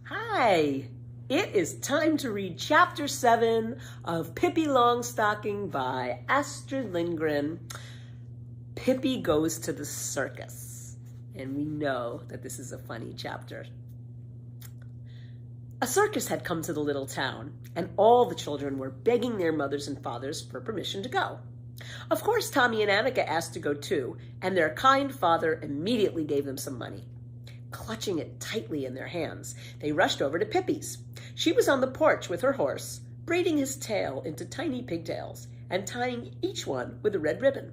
Hi! It is time to read Chapter 7 of Pippi Longstocking by Astrid Lindgren. Pippi goes to the circus. And we know that this is a funny chapter. A circus had come to the little town, and all the children were begging their mothers and fathers for permission to go. Of course, Tommy and Annika asked to go too, and their kind father immediately gave them some money. Clutching it tightly in their hands, they rushed over to Pippi's. She was on the porch with her horse, braiding his tail into tiny pigtails and tying each one with a red ribbon.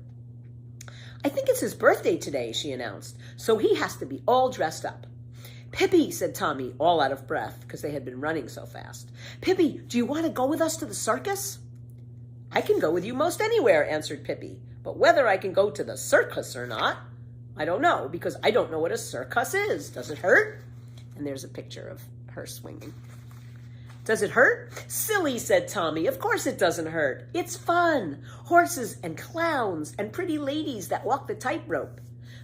"I think it's his birthday today," she announced, "so he has to be all dressed up." "Pippi," said Tommy, all out of breath because they had been running so fast. "Pippi, do you want to go with us to the circus?" "I can go with you most anywhere," answered Pippi, "but whether I can go to the circus or not, I don't know, because I don't know what a circus is. Does it hurt?" And there's a picture of her swinging. "Does it hurt?" "Silly," said Tommy. "Of course it doesn't hurt. It's fun. Horses and clowns and pretty ladies that walk the tightrope."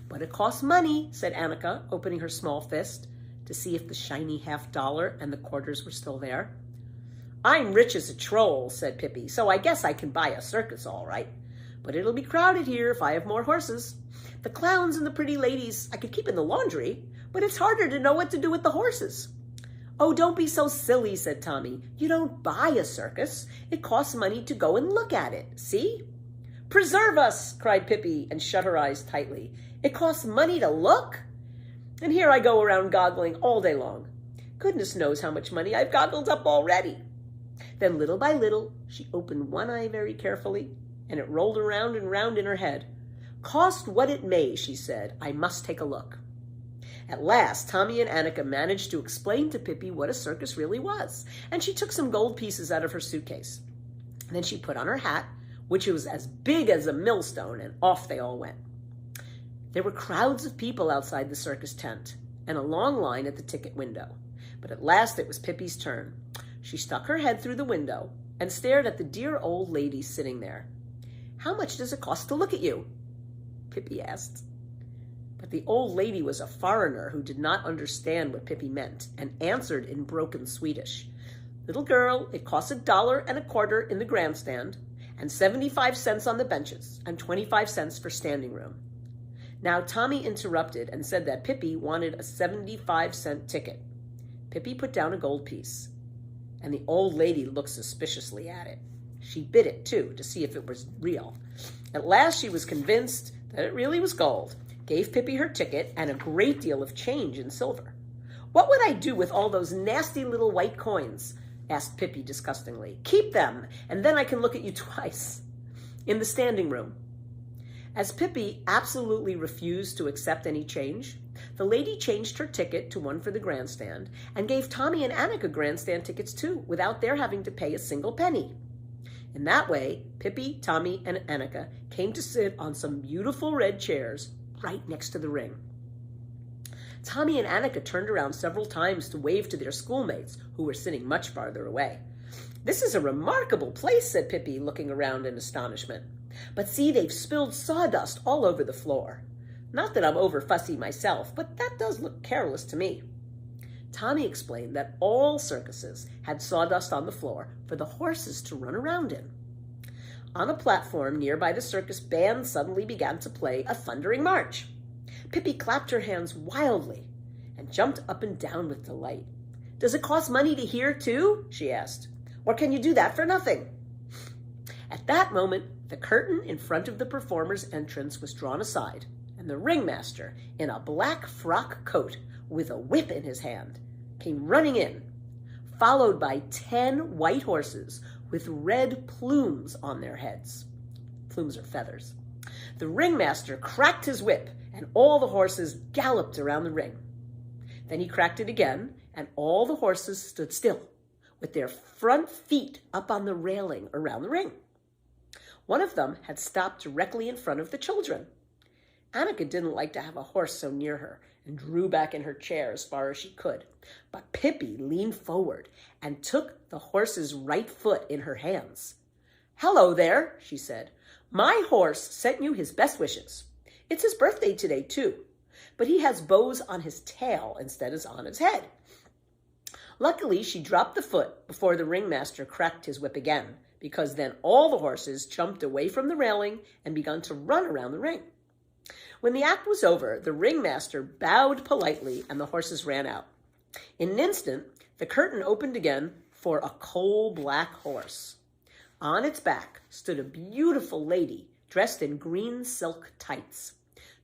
"But it costs money," said Annika, opening her small fist to see if the shiny $half and the quarters were still there. "I'm rich as a troll," said Pippi, "so I guess I can buy a circus all right. But it'll be crowded here if I have more horses. The clowns and the pretty ladies I could keep in the laundry, but it's harder to know what to do with the horses." "Oh, don't be so silly," said Tommy. "You don't buy a circus. It costs money to go and look at it. See?" "Preserve us!" cried Pippi and shut her eyes tightly. "It costs money to look? And here I go around goggling all day long. Goodness knows how much money I've goggled up already." Then little by little, she opened one eye very carefully, and it rolled around and round in her head. "Cost what it may," she said, "I must take a look." At last, Tommy and Annika managed to explain to Pippi what a circus really was, and she took some gold pieces out of her suitcase. Then she put on her hat, which was as big as a millstone, and off they all went. There were crowds of people outside the circus tent, and a long line at the ticket window. But at last it was Pippi's turn. She stuck her head through the window and stared at the dear old lady sitting there. "How much does it cost to look at you?" Pippi asked. But the old lady was a foreigner who did not understand what Pippi meant and answered in broken Swedish. "Little girl, it costs $1.25 in the grandstand and 75 cents on the benches and 25 cents for standing room." Now Tommy interrupted and said that Pippi wanted a 75-cent ticket. Pippi put down a gold piece, and the old lady looked suspiciously at it. She bit it, too, to see if it was real. At last she was convinced that it really was gold, gave Pippi her ticket and a great deal of change in silver. "What would I do with all those nasty little white coins?" asked Pippi disgustingly. "Keep them, and then I can look at you twice." "In the standing room." As Pippi absolutely refused to accept any change, the lady changed her ticket to one for the grandstand and gave Tommy and Annika grandstand tickets too, without their having to pay a single penny. In that way, Pippi, Tommy, and Annika came to sit on some beautiful red chairs right next to the ring. Tommy and Annika turned around several times to wave to their schoolmates, who were sitting much farther away. "This is a remarkable place," said Pippi, looking around in astonishment. "But see, they've spilled sawdust all over the floor. Not that I'm over fussy myself, but that does look careless to me." Tommy explained that all circuses had sawdust on the floor for the horses to run around in. On a platform near by the circus, band suddenly began to play a thundering march. Pippi clapped her hands wildly and jumped up and down with delight. "Does it cost money to hear too?" she asked. "Or can you do that for nothing?" At that moment, the curtain in front of the performer's entrance was drawn aside, and the ringmaster, in a black frock coat with a whip in his hand, came running in, followed by 10 white horses with red plumes on their heads. Plumes are feathers. The ringmaster cracked his whip, and all the horses galloped around the ring. Then he cracked it again, and all the horses stood still, with their front feet up on the railing around the ring. One of them had stopped directly in front of the children. Annika didn't like to have a horse so near her and drew back in her chair as far as she could. But Pippi leaned forward and took the horse's right foot in her hands. "Hello there," she said. "My horse sent you his best wishes. It's his birthday today, too. but he has bows on his tail instead of on his head. Luckily, she dropped the foot before the ringmaster cracked his whip again, because then all the horses jumped away from the railing and began to run around the ring. When the act was over, the ringmaster bowed politely and the horses ran out. In an instant, the curtain opened again for a coal-black horse. On its back stood a beautiful lady dressed in green silk tights.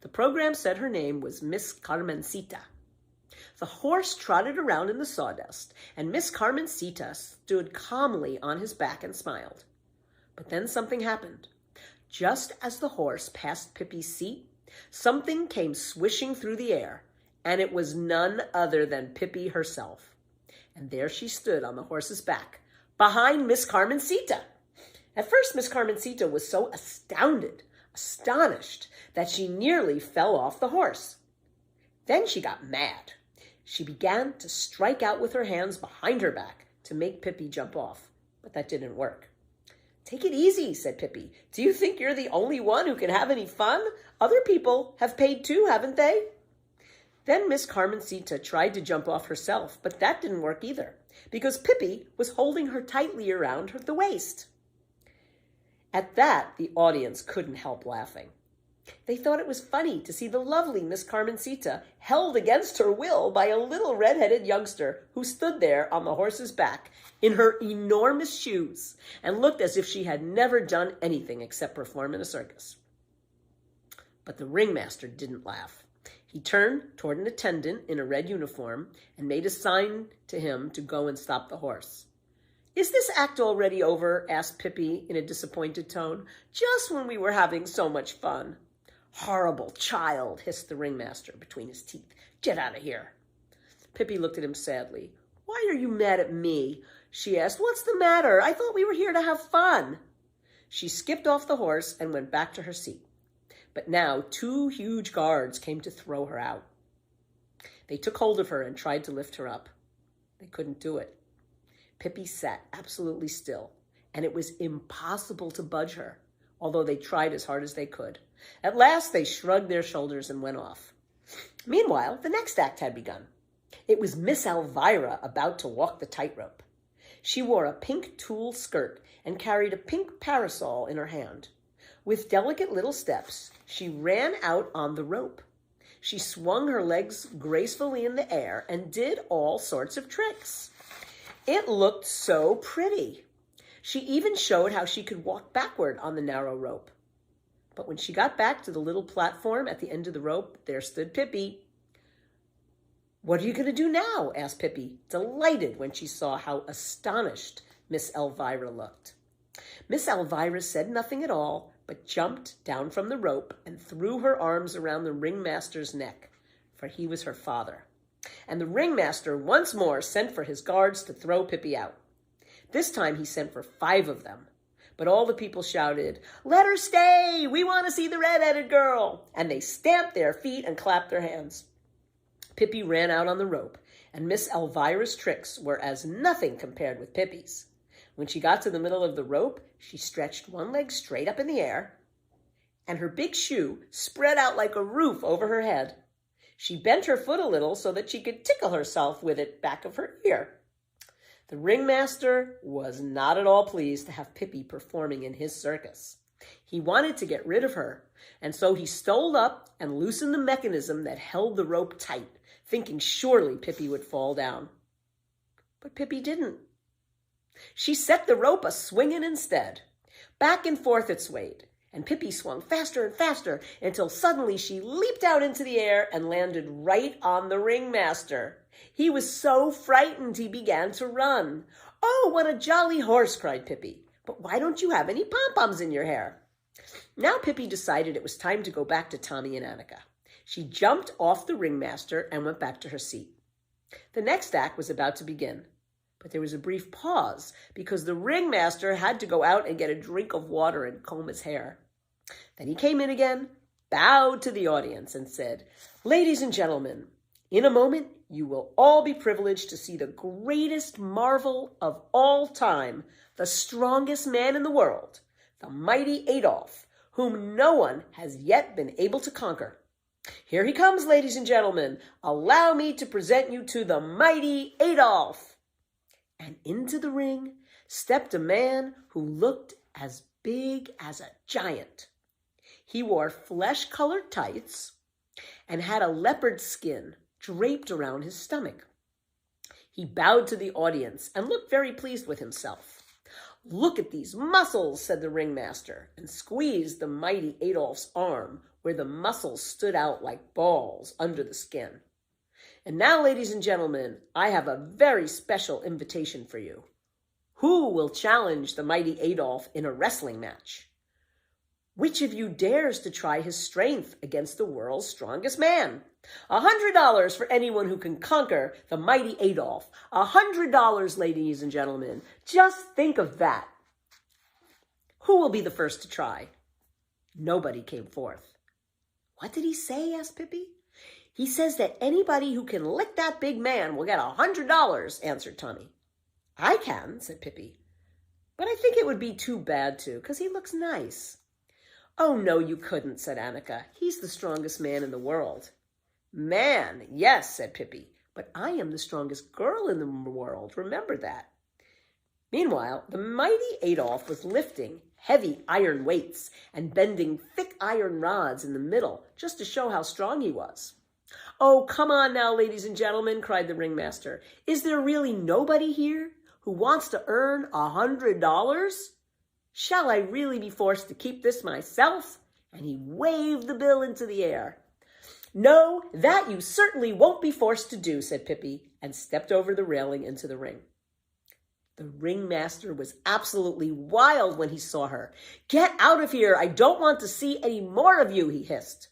The program said her name was Miss Carmencita. The horse trotted around in the sawdust, and Miss Carmencita stood calmly on his back and smiled. But then something happened. Just as the horse passed Pippi's seat, something came swishing through the air, and it was none other than Pippi herself. And there she stood on the horse's back, behind Miss Carmencita. At first, Miss Carmencita was so astonished, that she nearly fell off the horse. Then she got mad. She began to strike out with her hands behind her back to make Pippi jump off, but that didn't work. "Take it easy," said Pippi. "Do you think you're the only one who can have any fun? Other people have paid too, haven't they?" Then Miss Carmencita tried to jump off herself, but that didn't work either, because Pippi was holding her tightly around the waist. At that, the audience couldn't help laughing. They thought it was funny to see the lovely Miss Carmencita held against her will by a little red-headed youngster who stood there on the horse's back in her enormous shoes and looked as if she had never done anything except perform in a circus. But the ringmaster didn't laugh. He turned toward an attendant in a red uniform and made a sign to him to go and stop the horse. "Is this act already over?" asked Pippi in a disappointed tone. "Just when we were having so much fun." "Horrible child," hissed the ringmaster between his teeth. "Get out of here." Pippi looked at him sadly. "Why are you mad at me?" she asked. "What's the matter? I thought we were here to have fun." She skipped off the horse and went back to her seat. But now 2 huge guards came to throw her out. They took hold of her and tried to lift her up. They couldn't do it. Pippi sat absolutely still, and it was impossible to budge her, although they tried as hard as they could. At last, they shrugged their shoulders and went off. Meanwhile, the next act had begun. It was Miss Elvira about to walk the tightrope. She wore a pink tulle skirt and carried a pink parasol in her hand. With delicate little steps, she ran out on the rope. She swung her legs gracefully in the air and did all sorts of tricks. It looked so pretty. She even showed how she could walk backward on the narrow rope. But when she got back to the little platform at the end of the rope, there stood Pippi. "What are you going to do now?" asked Pippi, delighted when she saw how astonished Miss Elvira looked. Miss Elvira said nothing at all, but jumped down from the rope and threw her arms around the ringmaster's neck, for he was her father. And the ringmaster once more sent for his guards to throw Pippi out. This time he sent for 5 of them. But all the people shouted, "Let her stay! We want to see the red-headed girl!" And they stamped their feet and clapped their hands. Pippi ran out on the rope, and Miss Elvira's tricks were as nothing compared with Pippi's. When she got to the middle of the rope, she stretched one leg straight up in the air, and her big shoe spread out like a roof over her head. She bent her foot a little so that she could tickle herself with it back of her ear. The ringmaster was not at all pleased to have Pippi performing in his circus. He wanted to get rid of her, and so he stole up and loosened the mechanism that held the rope tight, thinking surely Pippi would fall down. But Pippi didn't. She set the rope a-swinging instead. Back and forth it swayed, and Pippi swung faster and faster until suddenly she leaped out into the air and landed right on the ringmaster. He was so frightened he began to run. "Oh, what a jolly horse!" cried Pippi. "But why don't you have any pom-poms in your hair?" Now Pippi decided it was time to go back to Tommy and Annika. She jumped off the ringmaster and went back to her seat. The next act was about to begin, but there was a brief pause because the ringmaster had to go out and get a drink of water and comb his hair. Then he came in again, bowed to the audience, and said, "Ladies and gentlemen, in a moment you will all be privileged to see the greatest marvel of all time, the strongest man in the world, the mighty Adolf, whom no one has yet been able to conquer. Here he comes, ladies and gentlemen. Allow me to present you to the mighty Adolf. And into the ring stepped a man who looked as big as a giant. He wore flesh-colored tights and had a leopard skin draped around his stomach. He bowed to the audience and looked very pleased with himself. "Look at these muscles," said the ringmaster, and squeezed the mighty Adolf's arm where the muscles stood out like balls under the skin. "And now, ladies and gentlemen, I have a very special invitation for you. Who will challenge the mighty Adolf in a wrestling match? Which of you dares to try his strength against the world's strongest man? $100 for anyone who can conquer the mighty Adolf. $100, ladies and gentlemen. Just think of that. Who will be the first to try?" Nobody came forth. "What did he say?" asked Pippi. "He says that anybody who can lick that big man will get $100, answered Tommy. "I can," said Pippi. "But I think it would be too bad to, because he looks nice." "Oh, no, you couldn't," said Annika. "He's the strongest man in the world." "Man, yes," said Pippi, "but I am the strongest girl in the world. Remember that." Meanwhile, the mighty Adolf was lifting heavy iron weights and bending thick iron rods in the middle just to show how strong he was. "Oh, come on now, ladies and gentlemen," cried the ringmaster. "Is there really nobody here who wants to earn $100? Shall I really be forced to keep this myself?" And he waved the bill into the air. "No, that you certainly won't be forced to do," said Pippi, and stepped over the railing into the ring. The ringmaster was absolutely wild when he saw her. "Get out of here! I don't want to see any more of you," he hissed.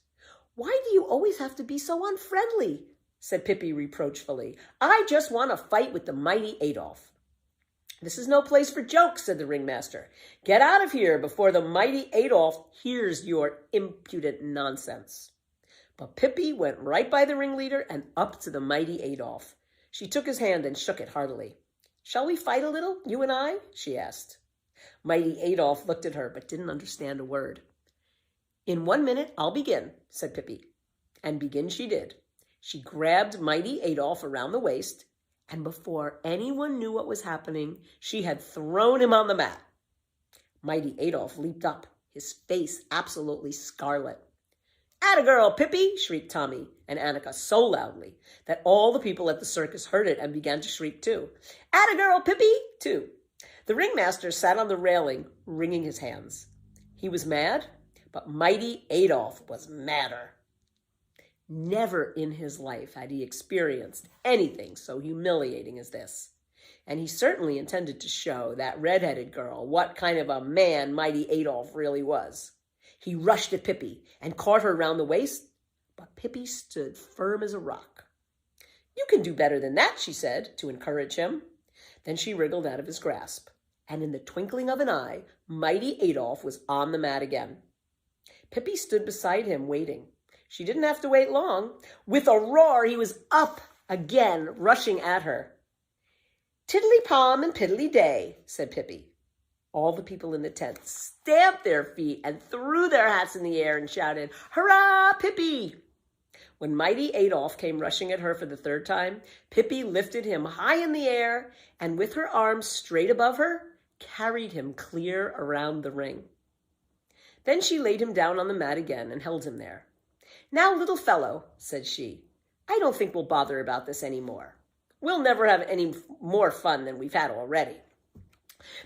"Why do you always have to be so unfriendly?" said Pippi reproachfully. "I just want to fight with the mighty Adolf." "This is no place for jokes," said the ringmaster. "Get out of here before the mighty Adolf hears your impudent nonsense." But Pippi went right by the ringleader and up to the mighty Adolf. She took his hand and shook it heartily. "Shall we fight a little, you and I?" she asked. Mighty Adolf looked at her but didn't understand a word. "In 1 minute, I'll begin," said Pippi. And begin she did. She grabbed mighty Adolf around the waist, and before anyone knew what was happening, she had thrown him on the mat. Mighty Adolf leaped up, his face absolutely scarlet. "Atta girl, Pippi!" shrieked Tommy and Annika so loudly that all the people at the circus heard it and began to shriek too. "Atta girl, Pippi!" too. The ringmaster sat on the railing, wringing his hands. He was mad, but mighty Adolf was madder. Never in his life had he experienced anything so humiliating as this. And he certainly intended to show that red-headed girl what kind of a man mighty Adolf really was. He rushed at Pippi and caught her round the waist, but Pippi stood firm as a rock. "You can do better than that," she said, to encourage him. Then she wriggled out of his grasp, and in the twinkling of an eye, mighty Adolf was on the mat again. Pippi stood beside him, waiting. She didn't have to wait long. With a roar, he was up again, rushing at her. "Tiddly-palm and piddly-day," said Pippi. All the people in the tent stamped their feet and threw their hats in the air and shouted, "Hurrah, Pippi!" When mighty Adolf came rushing at her for the third time, Pippi lifted him high in the air and with her arms straight above her, carried him clear around the ring. Then she laid him down on the mat again and held him there. "Now, little fellow," said she, "I don't think we'll bother about this anymore. We'll never have any more fun than we've had already."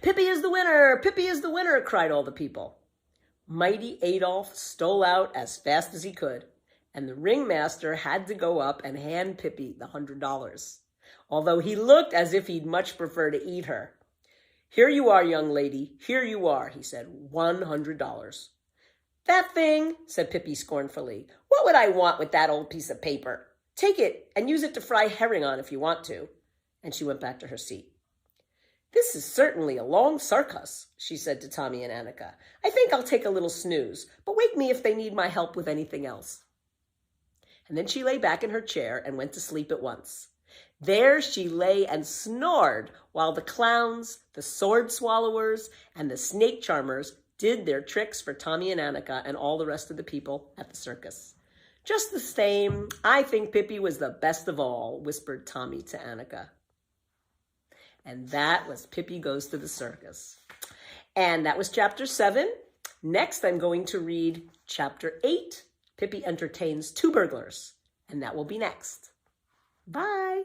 "Pippi is the winner! Pippi is the winner!" cried all the people. Mighty Adolf stole out as fast as he could, and the ringmaster had to go up and hand Pippi the $100, although he looked as if he'd much prefer to eat her. "Here you are, young lady, here you are," he said, $100. "That thing," said Pippi scornfully. "What would I want with that old piece of paper? Take it and use it to fry herring on if you want to." And she went back to her seat. "This is certainly a long circus," she said to Tommy and Annika. "I think I'll take a little snooze, but wake me if they need my help with anything else." And then she lay back in her chair and went to sleep at once. There she lay and snored while the clowns, the sword swallowers, and the snake charmers did their tricks for Tommy and Annika and all the rest of the people at the circus. Just the same, I think Pippi was the best of all, whispered Tommy to Annika. And that was Pippi Goes to the Circus. And that was chapter 7. Next, I'm going to read chapter 8, Pippi Entertains Two Burglars. And that will be next. Bye.